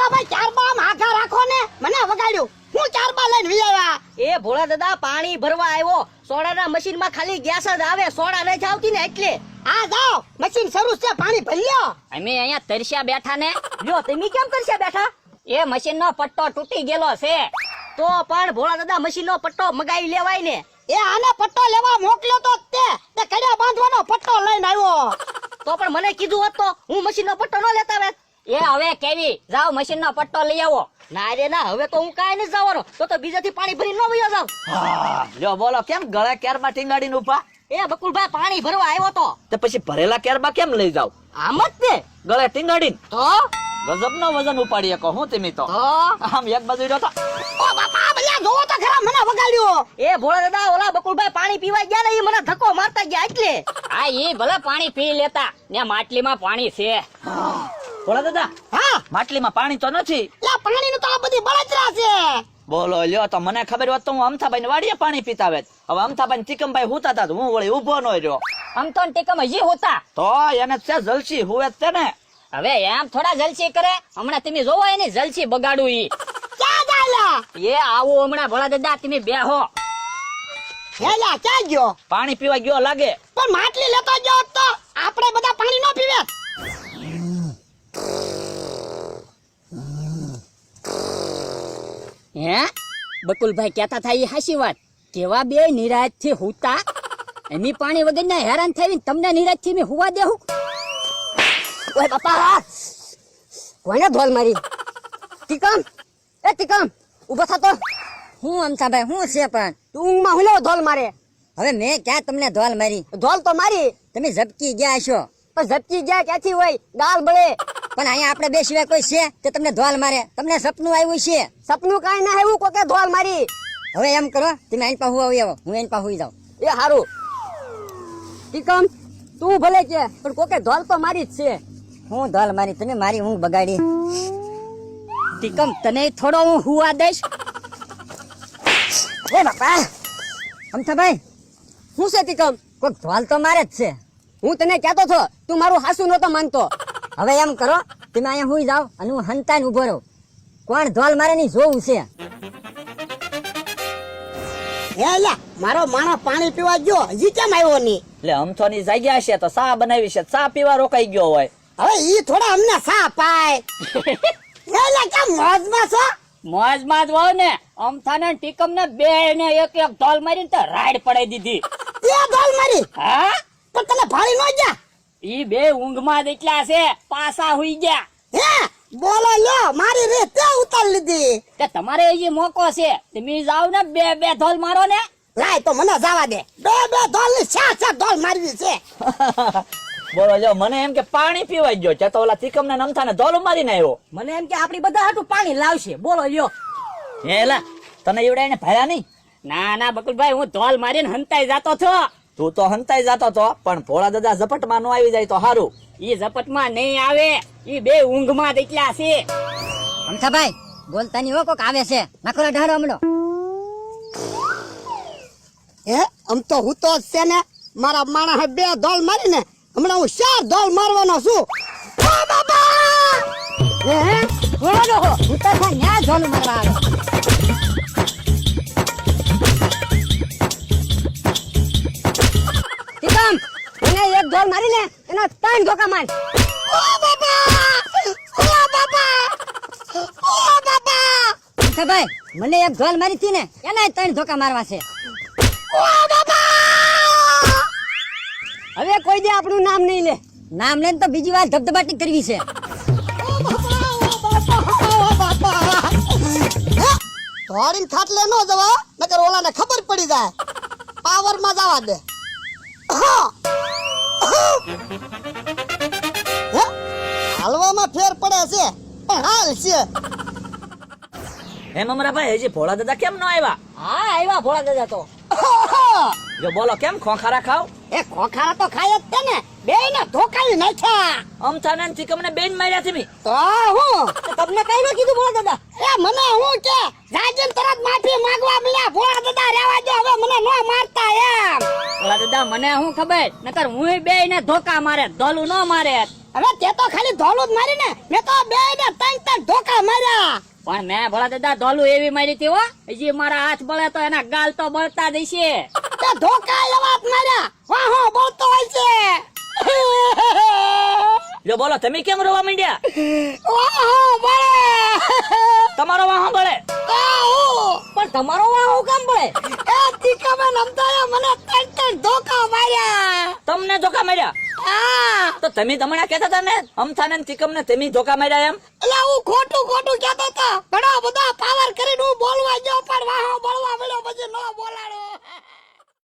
ભોળા ભાઈ ચાર બા માથા રાખો ને મને વગાડ્યું હું ચાર બા લઈને વિયાવા એ ભોળા દાદા પાણી ભરવા આવ્યો સોડાના મશીન માં ખાલી ગેસ જ આવે સોડા નહીં આવતી ને એટલે હા જાઓ મશીન શરૂ છે પાણી ભરી લ્યો અમે અહીંયા તરસ્યા બેઠા ને લ્યો તમે કેમ કરશે બેઠા એ મશીન નો પટ્ટો તૂટી ગયેલો છે તો પણ ભોળા દાદા મશીન નો પટ્ટો મગાવી લેવાય ને એ આને પટ્ટો લેવા મોકલ્યો તો તે કડિયા બાંધવાનો પટ્ટો લઈને આવ્યો તો પણ મને કીધું હોત તો હું મશીન નો પટ્ટો ન લેતા વેત એ હવે કેવી જાવ મશીન નો પટ્ટો લઈ આવો ના રે ના હવે તો હું કાંઈ નથી જવાનો તો બીજાથી પાણી ભરી ન વયો જાવ લ્યો બોલો કેમ ગળે કેરમાં ટીંગાડીને ઉભા એ બકુલભાઈ પાણી ભરવા આવ્યો તો પછી ભરેલા કેરમાં કેમ લઈ જાવ આમ જ તે ગળે ટીંગાડીને તો ગજબનો વજન ઉપાડી શકો હું તમે તો આમ એક બાજુ રહ્યો તો ઓ બાપા ભલ્યા જોવો તો ખરા મને વગાડ્યો એ ભોળા દાદા ઓલા બકુલભાઈ પાણી પીવા ગયા ને એ મને ધક્કો મારતા ગયા એટલે હા એ ભલે પાણી પી લેતા ને માટલીમાં પાણી છે ભોળા દાદા હા માટલીમાં પાણી તો નથી લા પાણીનું તો આ બધી બળતરા છે બોલો લ્યો તો મને ખબર હોત તો હું અમથાભાઈ ને વાડીએ પાણી પીતા વેત હવે અમથાભાઈ ટીકમભાઈ હુતા હતા હું વળી ઉભો નો રહ્યો આમ તો ટીકમ હજી હોતા તો એને છે જલસી હુવે છે ને હવે એમ થોડા જલસી કરે હમણાં તમે જોવો એની જલસી બગાડું ઈ ક્યાં જાયલા એ આવો હમણાં ભોળા દાદા તમે બેહો હેલા ક્યાં ગયો પાણી પીવા ગયો લાગે પણ માટલી લેતો ગયો તો આપણે બધા પાણી ન પીવે હે બકુલભાઈ કહેતા થાય એ હાચી વાત કેવા બે નિરાશ થી હુતા એની પાણી વગર ના હેરાન થઈ તમને નિરાશ થી મેં હુવા દેવું ઓય બાપા કોઈને ધોલ મારી ટીકમ એ ટીકમ ઉભો થતો હું અમથાભાઈ હું છે પણ તું ઊંઘમાં હું લેવો ધોલ મારે હવે મેં ક્યાં તમને ધોલ મારી ધોલ તો મારી તમે ઝબકી ગયા છો પણ ઝપકી ગયા ક્યાંથી હોય ગાલ બળે પણ અહીંયા આપણે બે સિવાય કોઈ છે તે તમને ધોલ મારે તમને સપનું આવ્યું છે સપનું કાંઈ ના આવ્યું કોકે ધોલ મારી હવે એમ કરો તમે અહીં પાસે આવી આવો હું એની પાસે હોઈ જાઉં એ હારું ટીકમ તું ભલે કે પણ કોકે ધોલ તો મારી જ છે હું ધોલ મારી તમે મારી ઊંઘ બગાડી ટીકમ તને થોડો હું હુવા દઈશ એ બાપા અમથાભાઈ શું છે ટીકમ કોઈક ધોલ તો મારે જ છે હું તને કહેતો છો તું મારું હાસુ નતો માનતો હવે એમ કરો તમે અહીંયા હુઈ જાઓ અને હું હંતાઈને ઉભો રહું કોણ ધોલ મારે ની જોવું છે હેલા મારો માણસ પાણી પીવા ગયો હજી કેમ આવ્યો નહીં એટલે અમથોની જાગ્યા છે તો ચા બનાવી છે ચા પીવા રોકાઈ ગયો હોય હવે ઈ થોડા અમને સા પાય હેલા કેમ મોજમાં છો મોજ માં જ હોવ ને અમથાને ટીકમ ને બે ને એક એક ધોલ મારીને તો રાઈડ પડાઈ દીધી તે ધોલ મારી હા પણ તને ભાળી ન ગયા ઈ બે ઊંઘમાં જ એટલા છે પાસા હુઈ ગયા હે બોલો લ્યો મારી રીત તે ઉતાર લીધી તે તમારે એ મોકો છે તમે જાવ ને બે બે ધોલ મારો ને લાય તો મને જવા દે બે બે ધોલ ની છા ધોલ મારવી છે બોલો જો મને એમ કે પાણી પીવા ગયો છે તો ઓલા તીકમ ને નમથાને ધોલ મારીને આવ્યો મને એમ કે આપણી બધા હાટું પાણી લાવશે બોલો લ્યો હેલા તને એવડા એને ભાયા નહીં ના ના બકુલભાઈ હું ધોલ મારીને હંતાઈ જાતો છો તું તો હંતાઈ જતો તો પણ ભોળા દાદા ઝપટમાં નો આવી જાય તો હારું ઈ ઝપટમાં નહીં આવે ઈ બે ઊંઘમાં જ એટલા છે અમથાભાઈ બોલતા નહીં હો કોક આવે છે નાખો ઢાળો હમણો હે આમ તો હું તો છે ને મારા માણસ બે ધોલ મારી ને હમણાં હું 4 ધોલ મારવાનો છું ઓ બાબા હે બોલો હો ઉતા થા ન્યા ધોલ મારવા આવે ટીકમ એને એક ધોલ મારી ને એના 3 ધોકા માર ઓ બાબા ઓ બાબા ઓ બાબા અમથાભાઈ મને એક ધોલ મારી હતી ને એના 3 ધોકા મારવા છે ઓ બાબા હવે કોઈ દે આપણું નામ નહીં લે નામ લઈને તો બીજી વાર ધબધબાટી કરવી છે ધોરીને ખાટલે નો જવા નકર ઓલાને ખબર પડી જાય પાવર માં જવા દે હાલવામાં ફેર પડે છે પણ હાલ છે એમ અમરાભાઈ હજી ભોળા દાદા કેમ નો આવ્યા હા આવ્યા ભોળા દાદા તો જો બોલો કેમ ખોખારા ખાવ એ ખોખારા તો ખાય જ છે ને બેયને ધોકાવી નાખ્યા અમથાને ને તીકમને બેન માર્યા તમે તો હું તમને કઈ ન કીધું ભોળા દાદા એ મને હું કે જાજન તરત માફી માંગવા મળ્યા ભોળા દાદા રહેવા દો હવે મને ન મારતા એમ ભોળા દાદા મને શું ખબર નકર હું બે ને ધોકા મારે ધોલું ન મારે હવે તે તો ખાલી ધોલું જ મારી ને મેં તો બેયને 3 ધોકા માર્યા પણ મેં ભલા દાદા ધોલું એવી મારી હતી હો, હજી મારા હાથ બળે તો એના ગાલ તો બળતા જ છે. તે ધોકા એવા જ માર્યા વાહો બોલતો હોય છે. લ્યો બોલો તમે કેમ રોવા માંડ્યા? વાહો બળે. તમારો વાહો બળે? પણ તમારો વાહ હું કામ પડે? એ ટીકાબેન અમતાએ મને ત્રણ ધોકા માર્યા. તમને ધોકા માર્યા? હા તો તમે હમણાં કહેતા હતા ને અમથાને ને તિકમને તમે ધોકા માર્યા એમ? એટલે હું ખોટું કહેતો હતો. ઘણા બધા પાવર કરીને હું બોલવા ગયો પણ વાહો બળવા મળ્યો પછી ન બોલાડો.